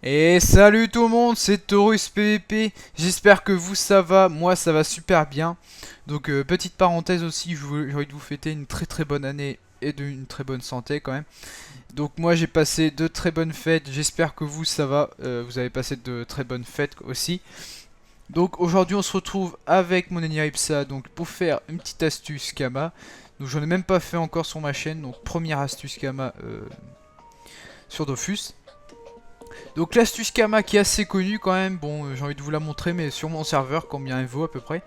Et salut tout le monde, c'est Taurus PVP, j'espère que vous ça va, moi ça va super bien. Donc petite parenthèse aussi, j'ai envie de vous fêter une très bonne année et une très bonne santé quand même. Donc moi j'ai passé de très bonnes fêtes, j'espère que vous ça va, vous avez passé de très bonnes fêtes aussi. Donc aujourd'hui on se retrouve avec mon ami Ipsa donc pour faire une petite astuce Kama. Donc j'en ai même pas fait encore sur ma chaîne, donc première astuce Kama sur Dofus. Donc l'astuce Kama qui est assez connue quand même, bon j'ai envie de vous la montrer mais sur mon serveur combien elle vaut à peu près.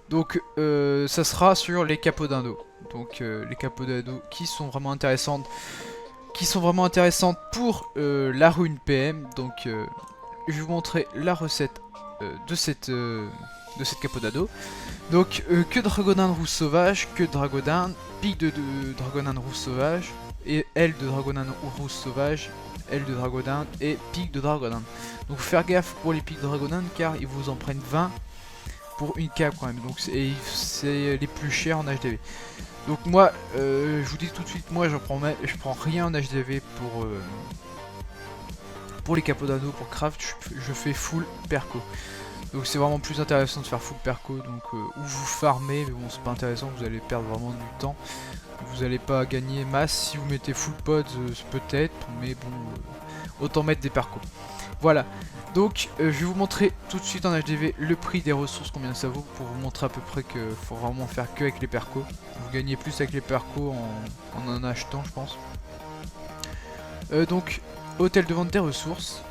Donc ça sera sur les capots d'Indo. Donc les capots d'Indo qui sont vraiment intéressantes, pour la rune PM. Donc je vais vous montrer la recette de cette capo d'ado. Donc que Dragonine rouge sauvage, que Dragodin, pic de Dragonine rouge sauvage, et aile de Dragonine rouge sauvage, aile de Dragodin et pic de Dragodin. Donc faut faire gaffe pour les pics de Dragodin car ils vous en prennent 20 pour une cape quand même. Donc c'est les plus chers en HDV. Donc moi je vous dis tout de suite, moi je prends rien en HDV pour les capots d'ado, pour craft, je fais full perco. Donc c'est vraiment plus intéressant de faire full perco, donc où vous farmez, mais bon c'est pas intéressant, vous allez perdre vraiment du temps. Vous allez pas gagner masse si vous mettez full pods peut-être, mais bon autant mettre des percos. Voilà, donc je vais vous montrer tout de suite en HDV le prix des ressources, combien ça vaut, pour vous montrer à peu près que faut vraiment faire que avec les percos. Vous gagnez plus avec les percos en achetant je pense. Donc hôtel de vente des ressources,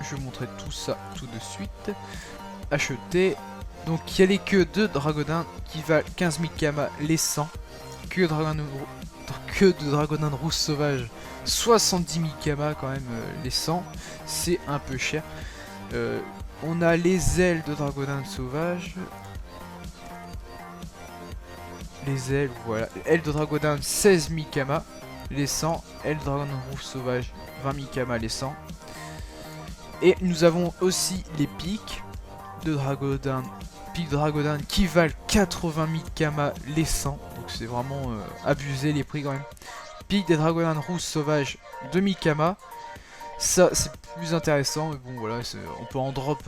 je vais vous montrer tout ça tout de suite. Acheter. Donc il y a les queues de Dragodin qui valent 15 000 Kama les 100. Queue de Dragodin rouge sauvage 70 000 Kama quand même les 100. C'est un peu cher. On a les ailes de Dragodin sauvage. Les ailes, voilà. Ailes de Dragodin 16 000 Kama les 100. Ailes de Dragodin rouge sauvage 20 000 Kama les 100. Et nous avons aussi les pics de Dragodin, pics de Dragodin qui valent 80 000 Kama les 100, donc c'est vraiment abusé les prix quand même. Pics des Dragodin rouges sauvages 2000 Kama, ça c'est plus intéressant, mais bon voilà, on peut en drop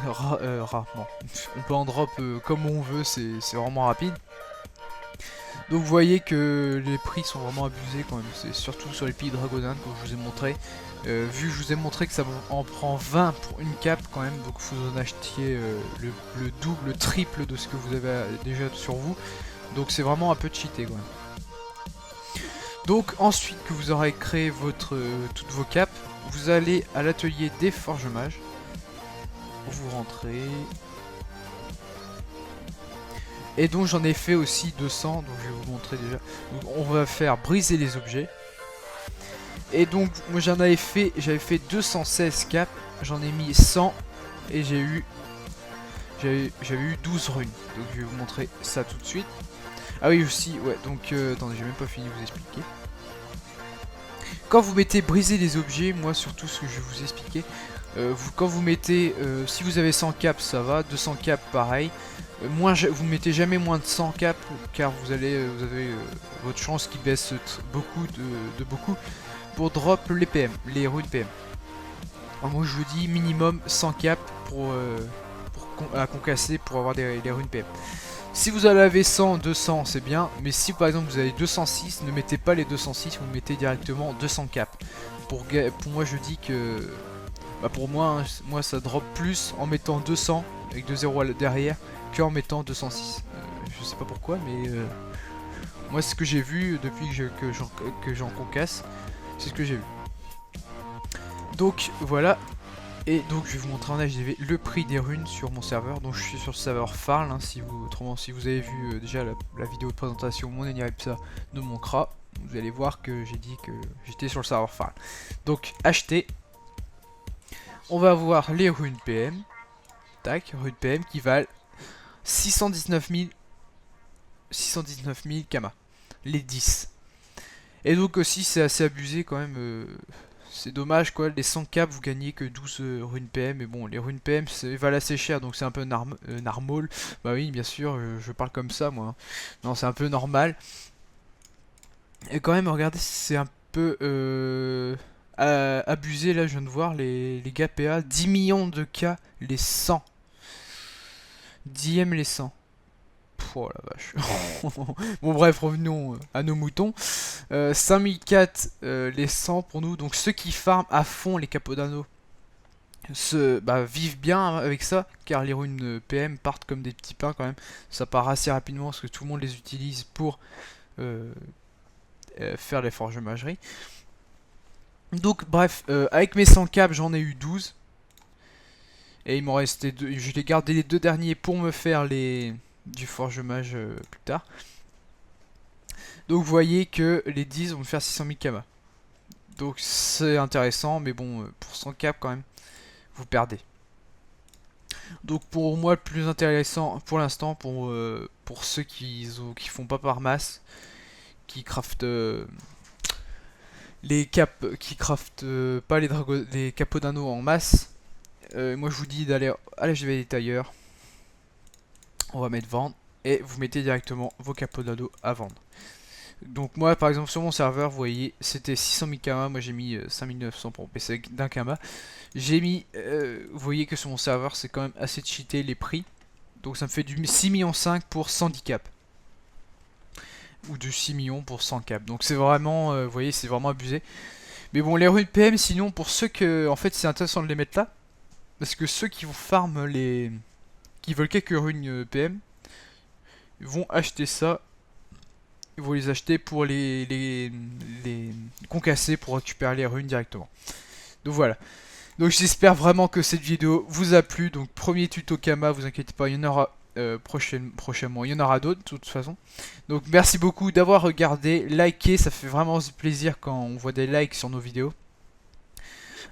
rarement, on peut en drop comme on veut, c'est vraiment rapide. Donc vous voyez que les prix sont vraiment abusés quand même, c'est surtout sur les pics Dragodin comme je vous ai montré. Vu que je vous ai montré que ça en prend 20 pour une cape quand même, donc vous en achetiez le double, le triple de ce que vous avez déjà sur vous. Donc c'est vraiment un peu cheaté quoi. Donc ensuite que vous aurez créé toutes vos capes, vous allez à l'atelier des forges mages. Vous rentrez. Et donc j'en ai fait aussi 200, donc je vais vous montrer déjà. Donc, on va faire briser les objets. Et donc moi j'avais fait 216 caps, j'en ai mis 100 et j'avais eu 12 runes. Donc je vais vous montrer ça tout de suite. Ah oui aussi, ouais, donc attendez, j'ai même pas fini de vous expliquer. Quand vous mettez briser les objets, moi surtout ce que je vais vous expliquer, quand vous mettez, si vous avez 100 caps ça va, 200 caps pareil. Vous mettez jamais moins de 100 caps car vous avez votre chance qui baisse beaucoup de beaucoup pour drop les PM, les runes PM. Alors moi je vous dis minimum 100 caps à concasser pour avoir les runes PM. Si vous en avez 100, 200 c'est bien, mais si par exemple vous avez 206, ne mettez pas les 206, vous mettez directement 200 caps. Pour moi je dis que, pour moi, moi ça drop plus en mettant 200 avec 2 zéros derrière qu'en mettant 206. Je sais pas pourquoi, mais moi c'est ce que j'ai vu depuis que j'en concasse. C'est ce que j'ai vu. Donc voilà. Et donc je vais vous montrer en HDV le prix des runes sur mon serveur. Donc je suis sur le serveur Farl. Hein, autrement si vous avez vu déjà la vidéo de présentation, mon Eniripsa de mon CRA, vous allez voir que j'ai dit que j'étais sur le serveur Farl. Donc acheter. On va voir les runes PM. Tac, runes PM qui valent 619 000 Kama. Les 10. Et donc aussi c'est assez abusé quand même, c'est dommage quoi, les 100 caps vous gagnez que 12 runes PM, mais bon les runes PM valent assez cher donc c'est un peu normal, bah oui bien sûr, je parle comme ça moi, non c'est un peu normal. Et quand même regardez c'est un peu abusé, là je viens de voir les gars PA, 10 millions de cas, les 100. 10ème les 100. Oh la vache. Bon bref, revenons à nos moutons. 5004 les 100 pour nous. Donc ceux qui farment à fond les Capodano vivent bien avec ça, car les runes PM partent comme des petits pains quand même. Ça part assez rapidement parce que tout le monde les utilise pour faire les forges mageries. Donc bref, avec mes 100 caps j'en ai eu 12. Et il m'en restait 2. Je l'ai gardé les 2 derniers pour me faire les du forge mage plus tard. Donc vous voyez que les 10 vont me faire 600 000 kama. Donc c'est intéressant, mais bon, pour 100 cap quand même, vous perdez. Donc pour moi le plus intéressant pour l'instant, pour ceux qui font pas par masse, qui craftent les caps, qui craftent pas les capodano en masse, moi je vous dis d'aller à la GV détailleur. On va mettre vendre et vous mettez directement vos capodano à vendre. Donc moi par exemple sur mon serveur, vous voyez, c'était 600 000 kama, moi j'ai mis 5900 pour PC d'un kama. J'ai mis, vous voyez que sur mon serveur c'est quand même assez cheaté les prix. Donc ça me fait du 6,5 millions pour 110 cap. Ou de 6 millions pour 100 cap. Donc c'est vraiment, vous voyez, c'est vraiment abusé. Mais bon, les runes PM, sinon pour ceux que, en fait c'est intéressant de les mettre là. Parce que ceux qui vous farment les... qui veulent quelques runes PM, vont acheter ça. Ils vont les acheter pour les concasser pour récupérer les runes directement. Donc voilà. Donc j'espère vraiment que cette vidéo vous a plu. Donc premier tuto Kama, vous inquiétez pas, il y en aura prochainement. Il y en aura d'autres de toute façon. Donc merci beaucoup d'avoir regardé. Likez, ça fait vraiment plaisir quand on voit des likes sur nos vidéos.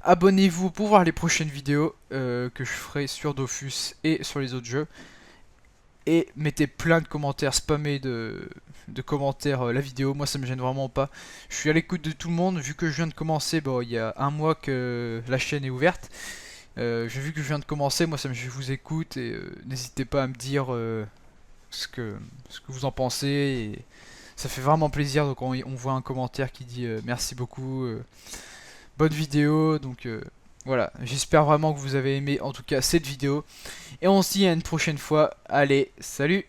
Abonnez-vous pour voir les prochaines vidéos que je ferai sur Dofus et sur les autres jeux. Et mettez plein de commentaires, spammez de commentaires la vidéo, moi ça me gêne vraiment pas. Je suis à l'écoute de tout le monde, vu que je viens de commencer, bon, il y a un mois que la chaîne est ouverte. Vu que je viens de commencer, moi je vous écoute et n'hésitez pas à me dire ce que vous en pensez. Et ça fait vraiment plaisir, donc on voit un commentaire qui dit merci beaucoup, bonne vidéo, donc voilà, j'espère vraiment que vous avez aimé en tout cas cette vidéo. Et on se dit à une prochaine fois. Allez, salut!